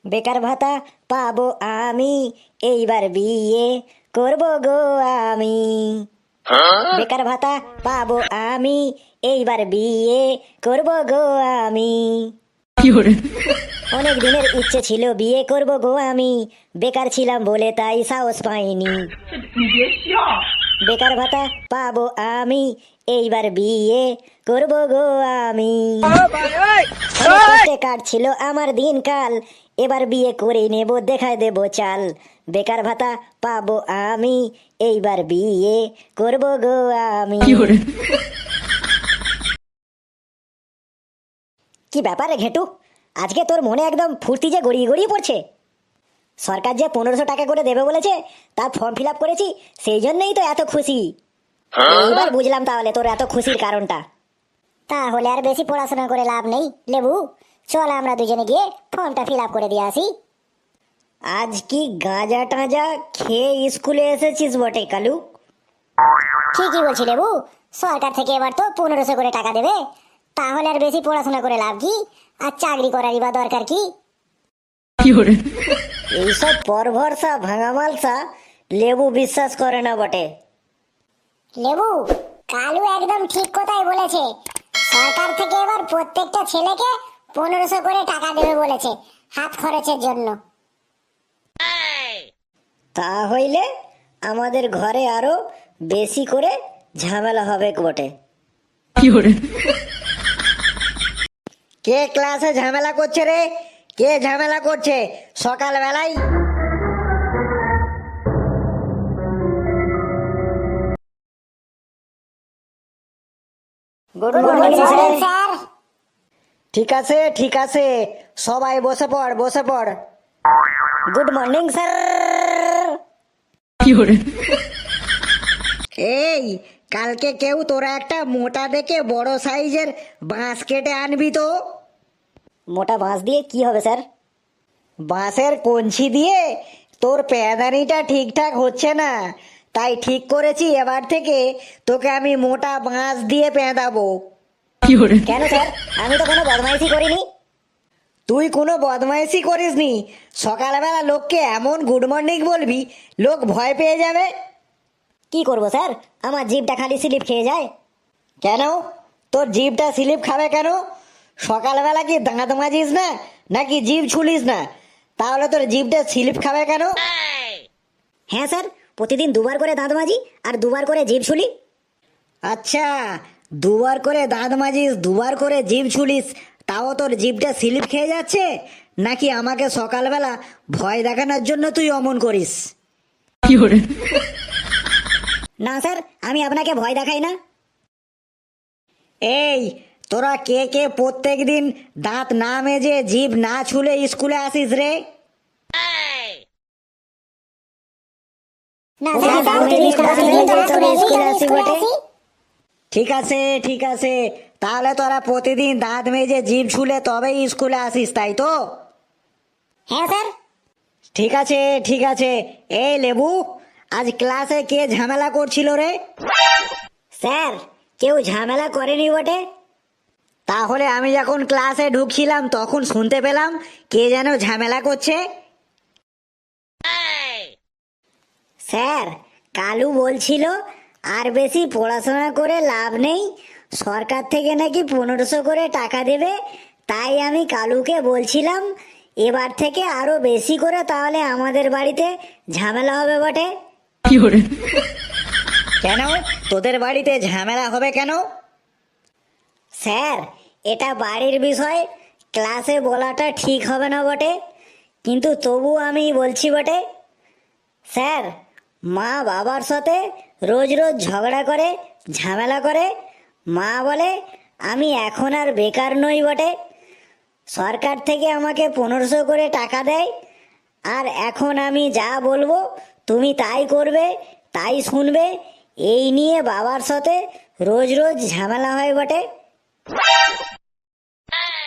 বেকার ভাতা পাবো আমি, এইবার বিয়ে করবো গো আমি। বেকার ভাতা পাবো আমি, এইবার বিয়ে করবো গো আমি। অনেক দিনের ইচ্ছে ছিল বিয়ে করবো গো আমি, বেকার ছিলাম বলে তাই সাহস পাইনি। বেকার ভাতা পাবো আমি, এইবার বিয়ে করবো গো আমি। অনেক কষ্টে কাটছিল আমার দিনকাল, এবার বিয়ে করে নেব, দেখায় দেব চাল। বেকার ভাতা পাবো আমি, এইবার বিয়ে করবো গো আমি। কি ব্যাপারে ঘেটু, আজকে তোর মনে একদম ফুর্তি যে গড়িয়ে গড়িয়ে পড়ছে। সরকার যে 1500 টাকা করে দেবে বলেছে, তার ফর্ম ফিল আপ করেছি, সেই জন্যই তো এত খুশি। এইবার বুঝলাম তাহলে তোর এত খুশির কারণটা। তাহলে আর বেশি পড়াশোনা করে লাভ নেই লেবু, চল আমরা দুজনে গিয়ে ফর্মটা ফিল আপ করে দিয়ে আসি। আজ কি গাঁজা টাজা খেয়ে স্কুলে এসেছিস বটে কালু? ঠিকই বলছি লেবু, সরকার থেকে এবার তো 1500 করে টাকা দেবে, তাহলে আর বেশি পড়াশোনা করে লাভ কি, আর চাকরি করারই বা দরকার কি। এইসব পরভরসা ভাঙা মালসা লেবু বিশ্বাস করে না বটে। লেবু, কালু একদম ঠিক কথাই বলেছে, সরকার থেকে এবার প্রত্যেকটা ছেলেকে 1500 করে টাকা দেবে বলেছে হাত খরচের জন্য। তা হইলে আমাদের ঘরে আরো বেশি করে ঝামেলা হবে বটে। কে ক্লাসে ঝামেলা করছে রে? কে ঝামেলা করছে সকাল বেলায়? Good morning sir. স্যার, ঠিক আছে ঠিক আছে, সবাই বসে পড় বসে পড়। Good morning sir. এই কালকে কেউ তোরা একটা মোটা দেখে বড় সাইজের বাঁশ কেটে আনবি তো। মোটা বাঁশ দিয়ে কি হবে স্যার? বাঁশের কঞ্চি দিয়ে তোর প্যাদানিটা ঠিকঠাক হচ্ছে না, তাই ঠিক করেছি এবার থেকে তোকে আমি মোটা বাঁশ দিয়ে পেঁদাবো। কেন স্যার, আমি তো কোনো বদমাইশি করিনি। তুই কোনো বদমাইশি করিসনি, সকালবেলা লোককে এমন গুড মর্নিং বলবি লোক ভয় পেয়ে যাবে। কি করবো স্যার, আমার জিভটা খালি স্লিপ খেয়ে যায়। কেন তোর জিভটা স্লিপ খাবে কেন? সকালবেলা কি দাঁত মাজিস না নাকি জিভ ছুলিস না? তাহলে তোর জিভটা স্লিপ খাবে কেন? হ্যাঁ স্যার, প্রতিদিন 2বার করে দাঁত মাজি আর 2বার করে জিভ ছুলি। আচ্ছা, 2বার করে দাঁত মাজিস 2বার করে জিভ ছুলিস, তাও তোর জিভটা স্লিপ খেয়ে যাচ্ছে? নাকি আমাকে সকালবেলা ভয় দেখানোর জন্য তুই অমন করিস? না স্যার, আমি আপনাকে ভয় দেখাই না। এই তোরা কে কে প্রত্যেক দিন দাঁত না মেজে জিভ না ছুলে স্কুলে আসিস রে? না স্যার, স্যার, প্রতিদিন প্রতিদিন দাঁত দাঁত মেজে মেজে স্কুলে স্কুলে আসি আসি। ঠিক আছে ঠিক আছে, তাহলে তোরা প্রতিদিন দাঁত মেজে জিভ ছুলে তবেই স্কুলে আসিস, তাই তো? হ্যাঁ স্যার। ঠিক আছে ঠিক আছে। এই লেবু, আজ ক্লাসে কে ঝামেলা করছিল রে? স্যার, কেউ ঝামেলা করেনি বটে। তাহলে আমি যখন ক্লাসে ঢুকছিলাম তখন শুনতে পেলাম কে যেন ঝামেলা করছে। স্যার, কালু বলছিল আর বেশি পড়াশোনা করে লাভ নেই, সরকার থেকে নাকি 1500 করে টাকা দেবে, তাই আমি কালুকে বলছিলাম এবার থেকে আরো বেশি করে, তাহলে আমাদের বাড়িতে ঝামেলা হবে বটে। কেন তোদের বাড়িতে ঝামেলা হবে কেন? স্যার, এটা বাড়ির বিষয়, ক্লাসে বলাটা ঠিক হবে না বটে, কিন্তু তবু আমি বলছি বটে। স্যার, মা বাবার সাথে রোজ রোজ ঝগড়া করে ঝামেলা করে, মা বলে আমি এখন আর বেকার নই বটে, সরকার থেকে আমাকে 1500 করে টাকা দেয়, আর এখন আমি যা বলবো তুমি তাই করবে, তাই শুনবে, এই নিয়ে বাবার সাথে রোজ রোজ ঝামেলা হয় বটে।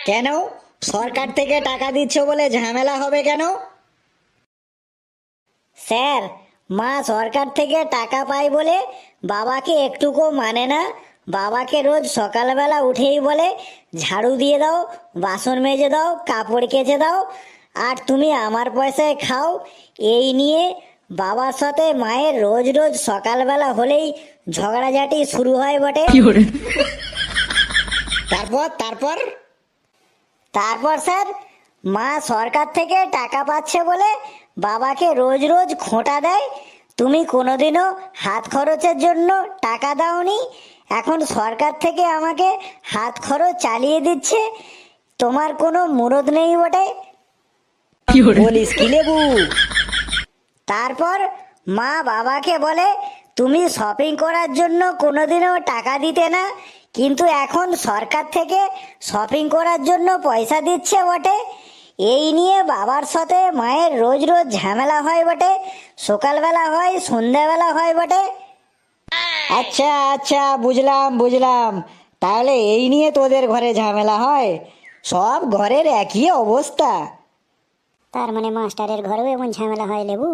কেন সরকার থেকে টাকা দিচ্ছ বলে ঝামেলা হবে কেন? স্যার, মা সরকার থেকে টাকা পায় বলে বাবাকে একটুকু মানে না, বাবাকে রোজ সকালবেলা উঠেই বলে ঝাড়ু দিয়ে দাও, বাসন মেজে দাও, কাপড় কেচে দাও, আর তুমি আমার পয়সায় খাও, এই নিয়ে বাবার সাথে মায়ের রোজ রোজ সকালবেলা হলেই ঝগড়াঝাটি শুরু হয় বটে। তারপর তারপর তারপর স্যার, মা সরকার থেকে টাকা পাচ্ছে বলে বাবাকে রোজ রোজ খোঁটা দেয়। তুমি কোনোদিনও হাত খরচের জন্য টাকা দাওনি, এখন সরকার থেকে আমাকে হাত খরচ চালিয়ে দিচ্ছে। তোমার কোনো মুরদ নেই বটে। বলিস কি লেবু? তারপর মা বাবাকে বলে তুমি শপিং করার জন্য কোনোদিনও টাকা দিতে না, কিন্তু এখন সরকার থেকে শপিং করার জন্য পয়সা দিচ্ছে বটে। এই নিয়ে বাবার সাথে মায়ের রোজ রোজ ঝামেলা হয় বটে, সকালবেলা হয় সন্ধ্যাবেলা হয় বটে। আচ্ছা আচ্ছা, বুঝলাম বুঝলাম, তাহলে এই নিয়ে তোদের ঘরে ঝামেলা হয়? সব ঘরের একই অবস্থা। তার মানে মাস্টারের ঘরেও এমন ঝামেলা হয় লেবু?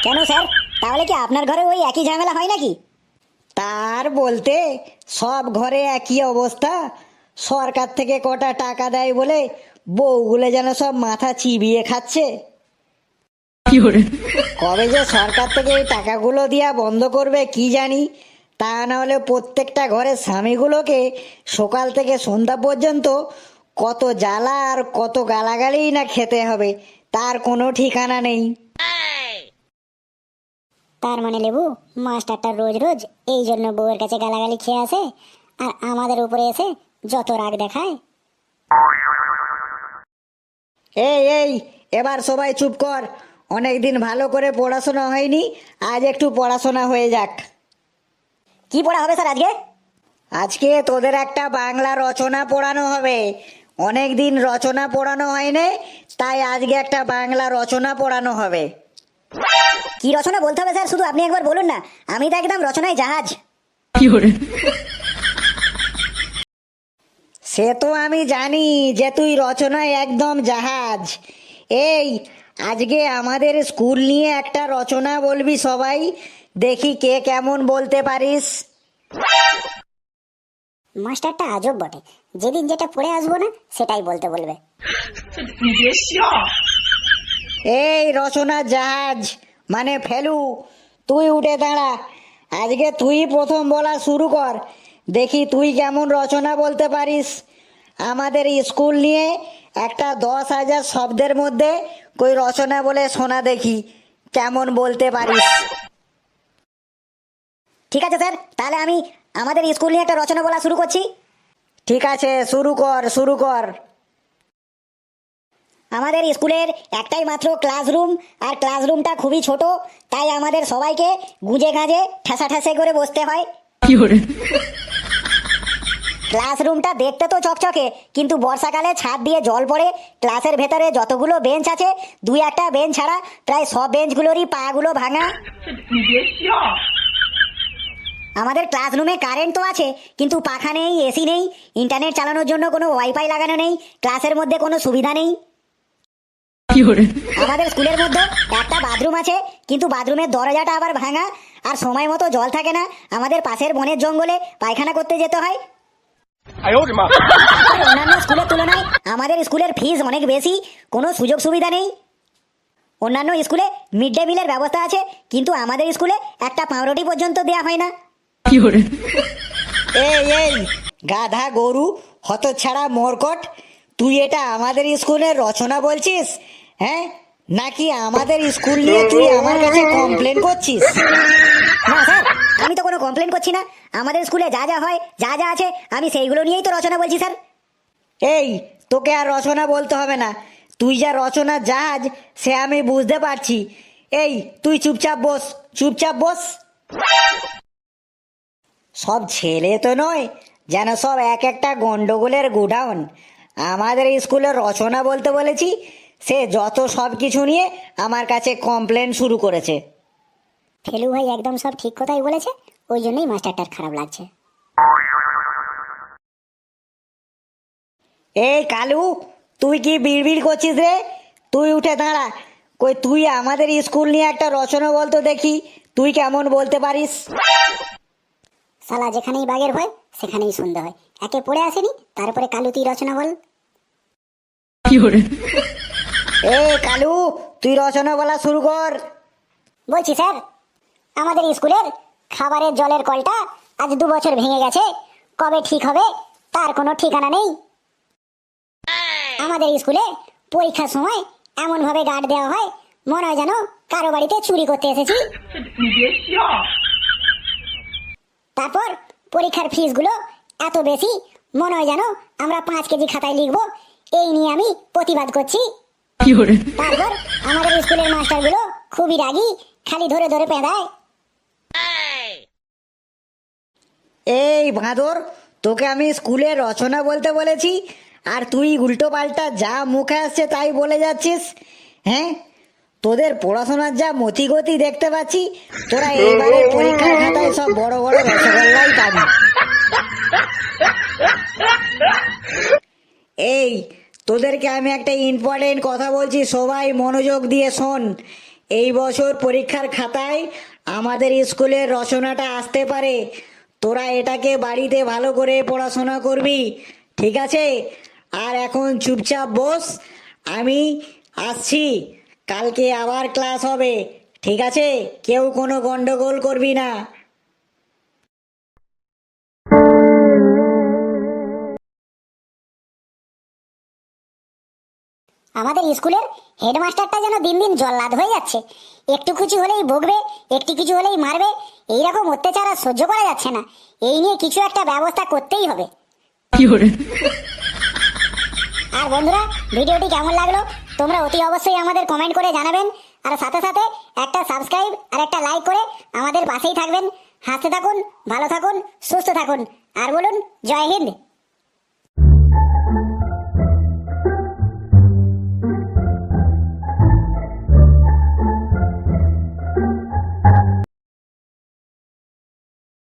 কেন স্যার, তাহলে কি আপনার ঘরে ওই একই ঝামেলা হয় নাকি? তার বলতে সব ঘরে একই অবস্থা। সরকার থেকে কটা টাকা দেয় বলে বউগুলো যেন সব মাথা চিবিয়ে খাচ্ছে। কবে যে সরকার থেকে এই টাকাগুলো দেওয়া বন্ধ করবে কি জানি, তা না হলে প্রত্যেকটা ঘরের স্বামীগুলোকে সকাল থেকে সন্ধ্যা পর্যন্ত কত জ্বালা আর কত গালাগালিই না খেতে হবে, তার কোনো ঠিকানা নেই। তার মানে লেবু, মাস্টারটা রোজ রোজ এই জন্য বউয়ের কাছে গালাগালি খেয়ে আসে আর আমাদের উপরে এসে যত রাগ দেখায়। এই এই, এবার সবাই চুপ কর। অনেকদিন ভালো করে পড়াশোনা হয়নি, আজ একটু পড়াশোনা হয়ে যাক। কি পড়া হবে স্যার আজকে? আজকে তোদের একটা বাংলা রচনা পড়ানো হবে। অনেক দিন রচনা পড়ানো হয়নি, তাই আজকে একটা বাংলা রচনা পড়ানো হবে। কি রচনা বলতে হবে স্যার, শুধু আপনি একবার বলুন না, আমি তো একদম রচনায় জাহাজ। সে তো আমি জানি যে তুই রচনায় একদম জাহাজ। এই, আজকে আমাদের স্কুল নিয়ে একটা রচনা বলবি সবাই, দেখি কে কেমন বলতে পারিস। মাস্টারটা আজব বটে, যেদিন যেটা পড়ে আসবো না সেটাই বলতে বলবে। এই রচনা জাহাজ মানে ফেলু, তুই উঠে দাঁড়া। আজকে তুই প্রথম বলা শুরু কর, দেখি তুই কেমন রচনা বলতে পারিস। আমাদের স্কুল নিয়ে একটা 10,000 শব্দের মধ্যে কই রচনা বলে শোনা দেখি কেমন বলতে পারিস। ঠিক আছে স্যার, তাহলে আমি আমাদের স্কুল নিয়ে একটা রচনা বলা শুরু করছি। ঠিক আছে, শুরু কর শুরু কর। আমাদের স্কুলের একটাই মাত্র ক্লাসরুম, আর ক্লাসরুমটা খুবই ছোট, তাই আমাদের সবাইকে গুঁজে গাঁজে ঠেসা ঠেসে করে বসতে হয়। ক্লাসরুমটা দেখতে তো চকচকে, কিন্তু বর্ষাকালে ছাদ দিয়ে জল পড়ে। ক্লাসের ভেতরে যতগুলো বেঞ্চ আছে, দুই একটা বেঞ্চ ছাড়া প্রায় সব বেঞ্চগুলোরই পাগুলো ভাঙা। আমাদের ক্লাসরুমে কারেন্ট তো আছে, কিন্তু পাখা নেই, এসি নেই, ইন্টারনেট চালানোর জন্য কোনো ওয়াইফাই লাগানো নেই, ক্লাসের মধ্যে কোনো সুবিধা নেই। আমাদের স্কুলের মধ্যে একটা বাথরুম আছে, কিন্তু বাথরুমের দরজাটা আবার ভাঙা, আর সময় মতো জল থাকে না। আমাদের পাশের বনের জঙ্গলে পায়খানা করতে যেতে হয়। অন্যান্য স্কুলের তুলনায় আমাদের স্কুলের ফিস অনেক বেশি, কোনো সুযোগ সুবিধা নেই। অন্যান্য স্কুলে মিড ডে মিলের ব্যবস্থা আছে, কিন্তু আমাদের স্কুলে একটা পাউরুটি পর্যন্ত দেওয়া হয় না। এই এই, গাধা গরু হতচ্ছাড়া মরকট, তুই এটা আমাদের স্কুলের রচনা বলছিস? হ্যাঁ, নাকি আমাদের স্কুল নিয়ে তুই আমার কাছে কমপ্লেন করছিস? না স্যার, আমি তো কোনো কমপ্লেন করছি না। আমাদের স্কুলে যা যা হয়, যা যা আছে, আমি সেইগুলো নিয়েই তো রচনা বলছি স্যার। এই, তোকে আর রচনা বলতে হবে না, তুই যা রচনা জাহাজ সে আমি বুঝতে পারছি। এই, তুই চুপচাপ বস, চুপচাপ বস। সব ছেলে তো নয় যেন সব এক একটা গন্ডগোলের গোডাউন। আমাদের স্কুলে রচনা বলতে বলেছি, সে যত সব কিছু নিয়ে আমার কাছে কমপ্লেন শুরু করেছে। ফেলু ভাই একদম সব ঠিক কথাই বলেছে, ওই জন্যই মাস্টারটার খারাপ লাগছে। এই কালু, তুই কি বিড়বিড় করছিস রে? তুই উঠে দাঁড়া। কই, তুই আমাদের স্কুল নিয়ে একটা রচনা বলতো দেখি, তুই কেমন বলতে পারিস। শালা যেখানেই বাঘের ভয় সেখানেই শুনতে হয়। একে পড়ে আসেনি, তারপরে কালু তুই রচনা বল। এ কালু, তুই রচনা বলা শুরু কর। বলছি স্যার, আমাদের স্কুলের খাবারের জলের কলটা আজ 2 বছর ভেঙে গেছে, কবে ঠিক হবে তার কোনো ঠিকানা নেই। আমাদের স্কুলে পরীক্ষার সময় এমন ভাবে গার্ড দেওয়া হয়, মনে হয় যেন কারো বাড়িতে চুরি করতে এসেছি। তারপর পরীক্ষার ফিসগুলো এত বেশি, মনে হয় যেন আমরা 5 কেজি খাতায় লিখবো। এই নিয়ে আমি প্রতিবাদ করছি। তারপর আমাদের স্কুলের মাস্টারগুলো খুবই রাগী, খালি ধরে ধরে পেঁদায়। এই বাঁদর, তোকে আমি স্কুলে রচনা বলতে বলেছি, আর তুই উল্টো পাল্টা যা মুখে আসছে তাই বলে যাচ্ছিস। হ্যাঁ, তোদের পড়াশোনার যা মতিগতি দেখতে পাচ্ছি, তোরা এইবারে পরীক্ষার খাতায় সব বড় বড় রসগোল্লাই পাবি। এই, তোদেরকে আমি একটা ইম্পর্টেন্ট কথা বলছি, সবাই মনোযোগ দিয়ে শোন। এই বছর পরীক্ষার খাতায় আমাদের স্কুলের রচনাটা আসতে পারে। তোরা এটাকে বাড়িতে ভালো করে পড়াশোনা করবি, ঠিক আছে? আর এখন চুপচাপ বস, আমি আসছি। কালকে আবার ক্লাস হবে, ঠিক আছে? কেউ কোনো গন্ডগোল করবি না। আমাদের স্কুলের হেডমাস্টারটা যেন দিন দিন জল্লাদ হয়ে যাচ্ছে। একটু কিছু হলেই বকবে, একটু কিছু হলেই মারবে। এইরকম অত্যাচার আর সহ্য করা যাচ্ছে না। এই নিয়ে কিছু একটা ব্যবস্থা করতেই হবে। আর বন্ধুরা, ভিডিওটি কেমন লাগলো তোমরা অতি অবশ্যই আমাদের কমেন্ট করে জানাবেন। আর সাথে সাথে একটা সাবস্ক্রাইব আর একটা লাইক করে আমাদের পাশেই থাকবেন। হাসতে থাকুন, ভালো থাকুন, সুস্থ থাকুন, আর বলুন জয় হিন্দ।